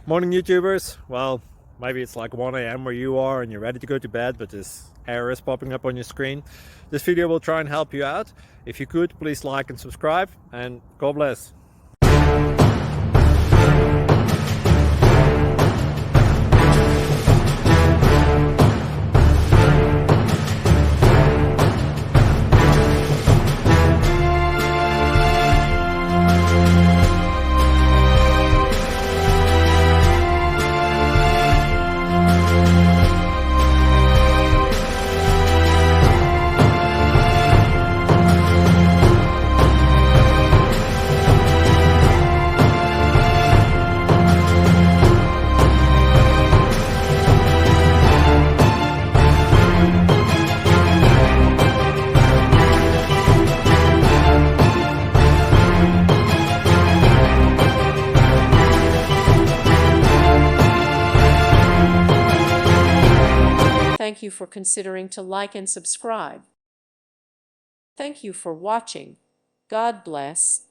Morning YouTubers. Well, maybe it's like 1 a.m. where you are and you're ready to go to bed, but this error is popping up on your screen. This video will try and help you out. If you could, please like and subscribe, and God bless. Thank you for considering to like and subscribe. Thank you for watching. God bless.